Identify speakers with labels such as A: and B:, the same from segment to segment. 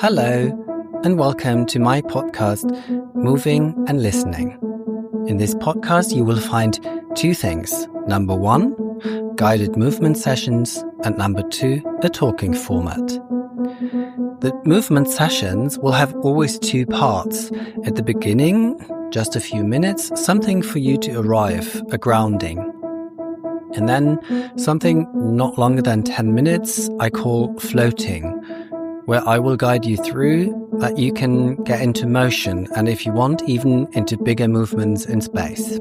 A: Hello, and welcome to my podcast, Moving and Listening. In this podcast, you will find two things. Number one, guided movement sessions, and number two, a talking format. The movement sessions will have always two parts. At the beginning, just a few minutes, something for you to arrive, a grounding. And then something not longer than 10 minutes I call floating, where I will guide you through that you can get into motion and, if you want, even into bigger movements in space.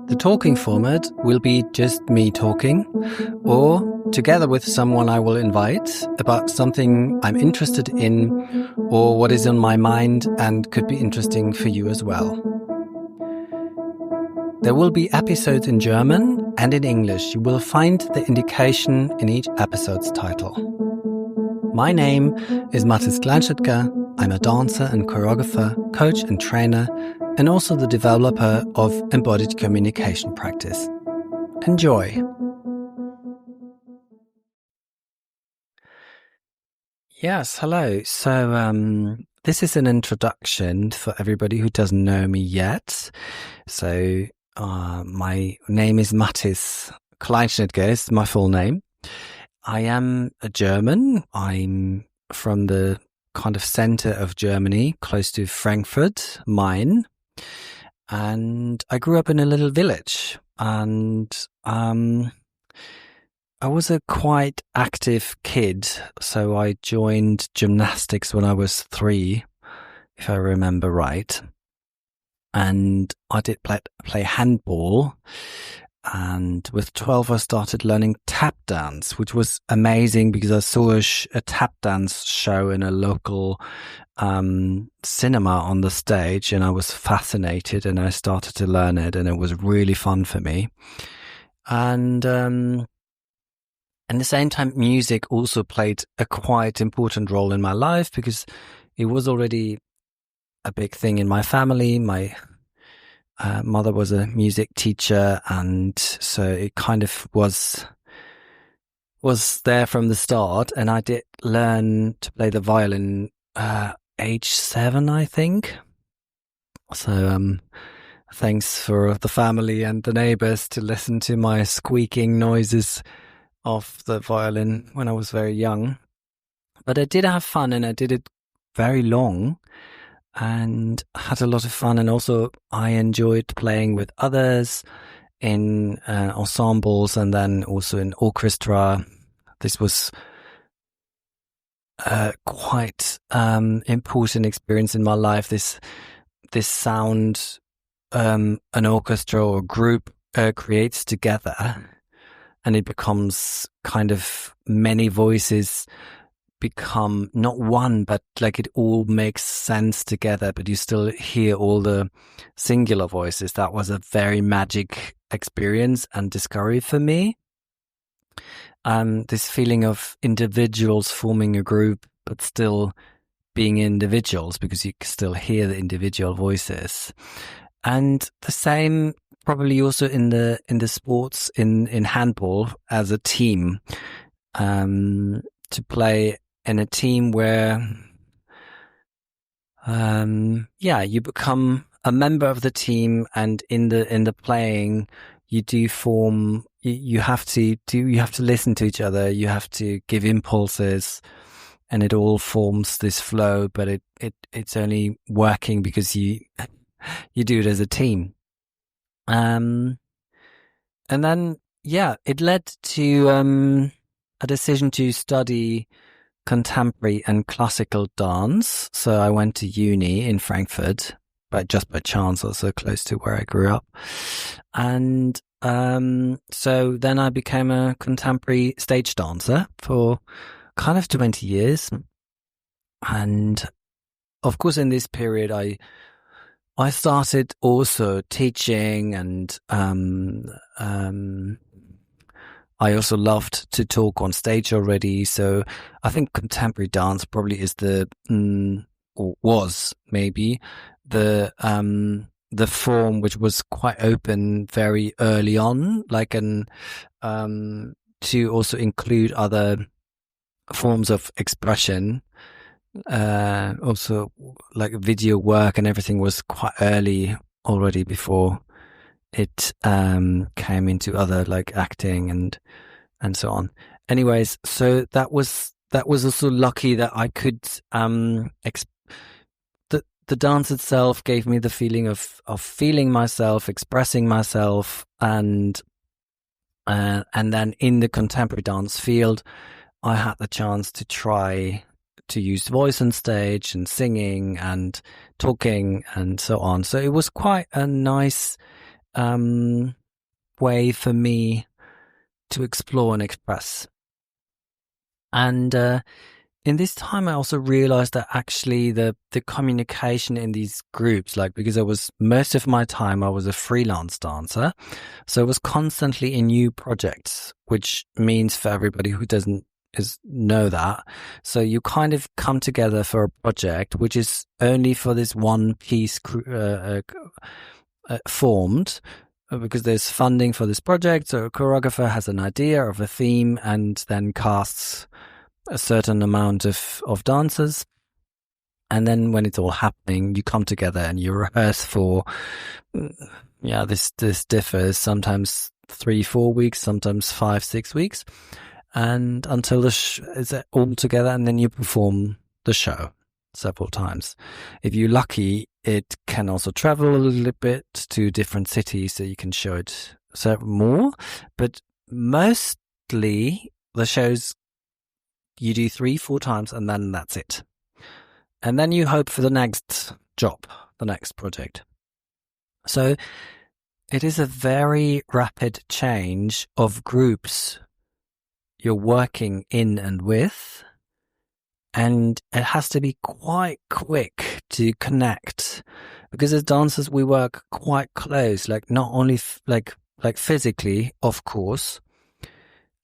A: The talking format will be just me talking, or together with someone I will invite, about something I'm interested in or what is on my mind and could be interesting for you as well. There will be episodes in German and in English. You will find the indication in each episode's title. My name is Mathis Kleinschüttger. I'm a dancer and choreographer, coach and trainer, and also the developer of embodied communication practice. Enjoy. Yes, hello. So this is an introduction for everybody who doesn't know me yet. So my name is Mathis Kleinschüttger, is my full name. I am a German. I'm from the kind of center of Germany, close to Frankfurt, Main. And I grew up in a little village. And I was a quite active kid. So I joined gymnastics when I was 3, if I remember right. And I did play handball. And with 12, I started learning tap dance, which was amazing because I saw a tap dance show in a local cinema on the stage, and I was fascinated, and I started to learn it, and it was really fun for me. And at the same time, music also played a quite important role in my life because it was already a big thing in my family. My mother was a music teacher, and so it kind of was there from the start. And I did learn to play the violin age 7, I think. So thanks for the family and the neighbors to listen to my squeaking noises of the violin when I was very young. But I did have fun, and I did it very long. And had a lot of fun, and also I enjoyed playing with others in ensembles and then also in orchestra. This was quite important experience in my life. This sound an orchestra or group creates together, and it becomes kind of many voices become not one, but like it all makes sense together, but you still hear all the singular voices. That was a very magic experience and discovery for me. This feeling of individuals forming a group, but still being individuals, because you can still hear the individual voices. And the same probably also in the sports, in handball as a team, to play in a team where, you become a member of the team, and in the playing, you do form. You have to listen to each other. You have to give impulses, and it all forms this flow. But it's only working because you do it as a team. And then it led to a decision to study contemporary and classical dance. So I went to uni in Frankfurt, but just by chance, also close to where I grew up. And so then I became a contemporary stage dancer for kind of 20 years. And of course, in this period, I started also teaching, and I also loved to talk on stage already. So I think contemporary dance probably is or was maybe the form which was quite open very early on, like to also include other forms of expression. Also, like video work and everything was quite early already before it came into other like acting and so on. Anyways, so that was also lucky that I could the dance itself gave me the feeling of feeling myself, expressing myself, and then in the contemporary dance field, I had the chance to try to use voice on stage and singing and talking and so on. So it was quite a nice way for me to explore and express. And in this time, I also realized that actually the communication in these groups, like, because most of my time I was a freelance dancer, so I was constantly in new projects, which means, for everybody who doesn't know that, so you kind of come together for a project which is only for this one piece formed, because there's funding for this project. So a choreographer has an idea of a theme and then casts a certain amount of dancers, and then when it's all happening, you come together and you rehearse for this differs, sometimes 3-4 weeks, sometimes 5-6 weeks, and until it's all together, and then you perform the show several times. If you're lucky, it can also travel a little bit to different cities so you can show it more, but mostly the shows you do 3-4 times and then that's it. And then you hope for the next job, the next project. So it is a very rapid change of groups you're working in and with, and it has to be quite quick to connect, because as dancers we work quite close, like not only like physically, of course,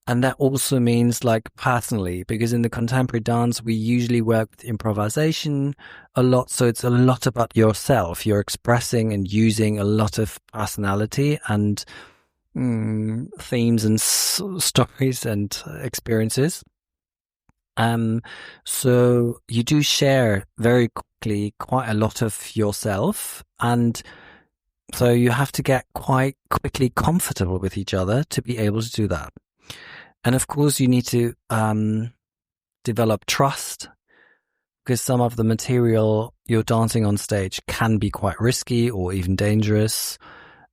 A: and that also means like personally, because in the contemporary dance we usually work with improvisation a lot, so it's a lot about yourself. You're expressing and using a lot of personality and themes and stories and experiences. So you do share very quickly quite a lot of yourself, and so you have to get quite quickly comfortable with each other to be able to do that. And of course you need to develop trust, because some of the material you're dancing on stage can be quite risky or even dangerous,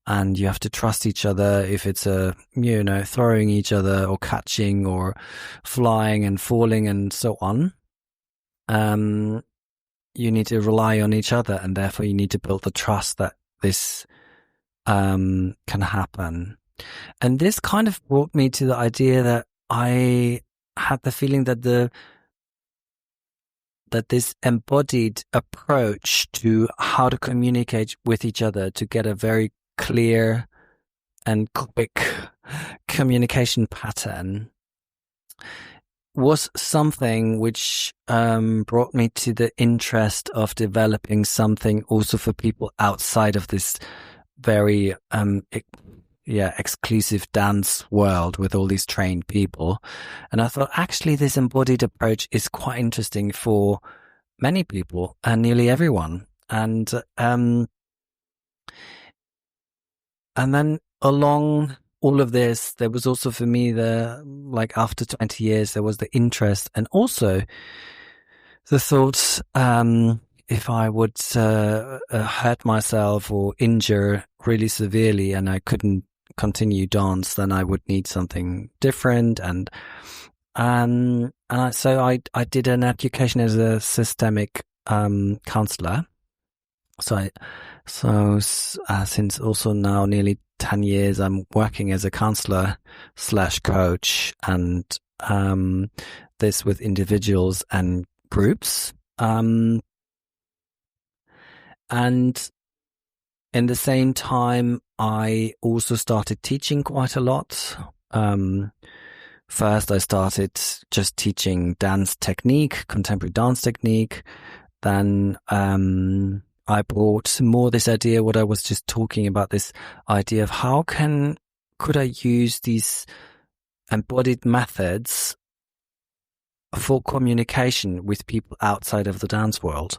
A: and you have to trust each other. If it's throwing each other or catching or flying and falling and so on, you need to rely on each other, and therefore you need to build the trust that this can happen. And this kind of brought me to the idea that I had the feeling that this embodied approach to how to communicate with each other to get a very clear and quick communication pattern was something which brought me to the interest of developing something also for people outside of this very exclusive dance world with all these trained people. And I thought, actually, this embodied approach is quite interesting for many people and nearly everyone. And then along all of this, there was also for me after 20 years, there was the interest and also the thoughts, if I would hurt myself or injure really severely and I couldn't continue dance, then I would need something different. So I did an education as a systemic counselor. So since also now nearly 10 years, I'm working as a counselor / coach, and this with individuals and groups. And in the same time, I also started teaching quite a lot. First, I started just teaching dance technique, contemporary dance technique. Then I brought more this idea, what I was just talking about, this idea of how could I use these embodied methods for communication with people outside of the dance world.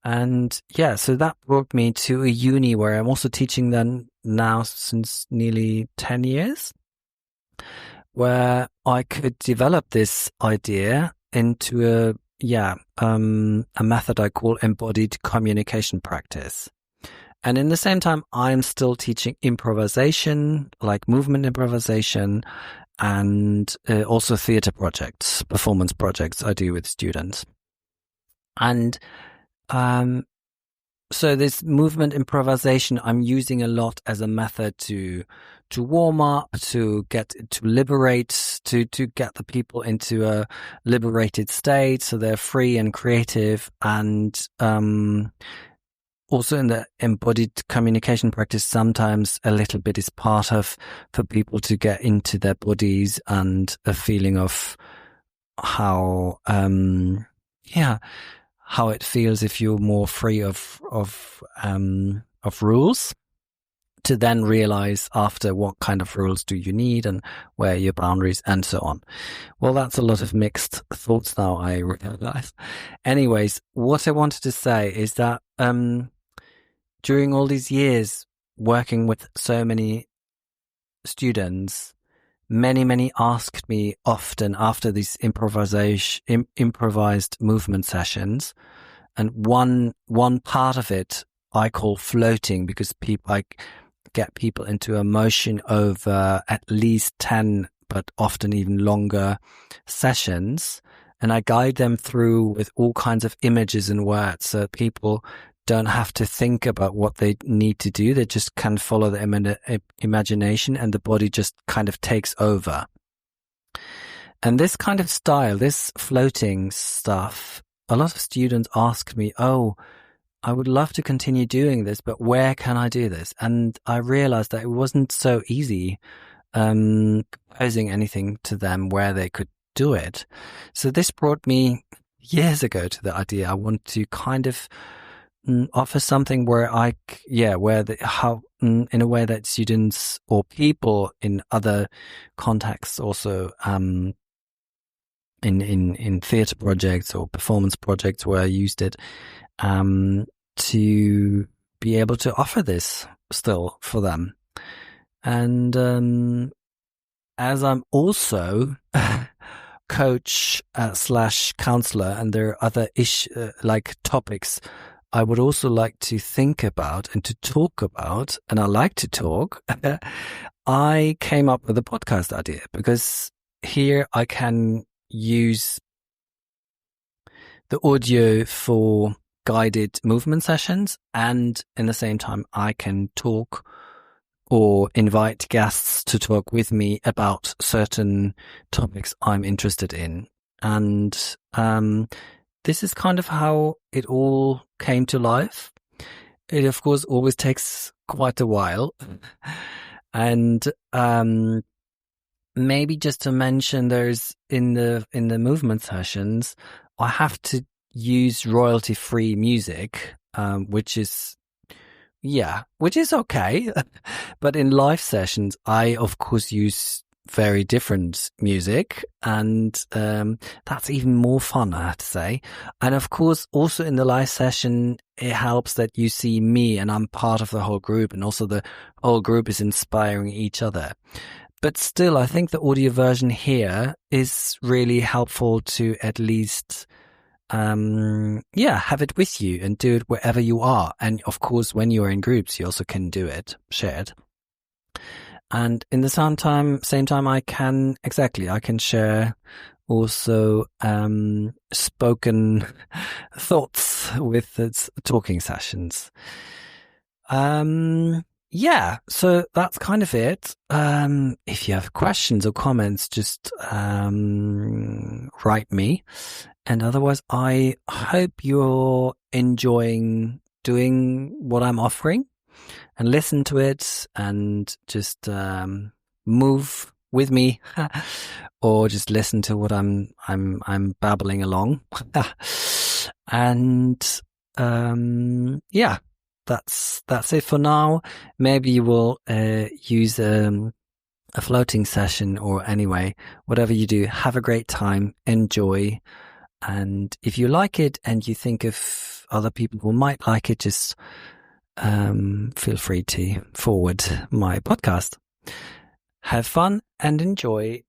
A: And yeah, so that brought me to a uni where I'm also teaching them now since nearly 10 years, where I could develop this idea into a method I call embodied communication practice. And in the same time, I'm still teaching improvisation, like movement improvisation, and also theater projects, performance projects I do with students. And so this movement improvisation I'm using a lot as a method to warm up, to liberate, to get the people into a liberated state so they're free and creative. And also in the embodied communication practice, sometimes a little bit is part of for people to get into their bodies and a feeling of how it feels if you're more free of rules, to then realize after what kind of rules do you need and where are your boundaries and so on. Well, that's a lot of mixed thoughts now, I realize. Anyways, what I wanted to say is that during all these years working with so many students, many asked me often after these improvised movement sessions, and one part of it I call floating, because I get people into a motion over at least 10, but often even longer sessions, and I guide them through with all kinds of images and words, so people don't have to think about what they need to do. They just can follow the imagination, and the body just kind of takes over. And this kind of style, this floating stuff, a lot of students ask me, oh, I would love to continue doing this, but where can I do this? And I realized that it wasn't so easy proposing anything to them where they could do it. So this brought me years ago to the idea I want to kind of offer something where in a way that students or people in other contexts also in theater projects or performance projects where I used it to be able to offer this still for them. And as I'm also coach / counselor, and there are other topics I would also like to think about and to talk about, and I like to talk, I came up with a podcast idea, because here I can use the audio for guided movement sessions, and in the same time I can talk or invite guests to talk with me about certain topics I'm interested in. And this is kind of how it all came to life. It, of course, always takes quite a while. And maybe just to mention, there's in the movement sessions, I have to use royalty-free music, which is okay. But in live sessions, I, of course, use very different music, and that's even more fun, I have to say. And of course, also in the live session, it helps that you see me and I'm part of the whole group, and also the whole group is inspiring each other. But still, I think the audio version here is really helpful to at least have it with you and do it wherever you are. And of course, when you're in groups, you also can do it shared. And in the same time, I can share also spoken thoughts with its talking sessions. So that's kind of it. If you have questions or comments, just write me. And otherwise, I hope you're enjoying doing what I'm offering, and listen to it, and just move with me, or just listen to what I'm babbling along. And that's it for now. Maybe you will use a floating session, or anyway, whatever you do, have a great time, enjoy. And if you like it and you think of other people who might like it, just feel free to forward my podcast. Have fun and enjoy.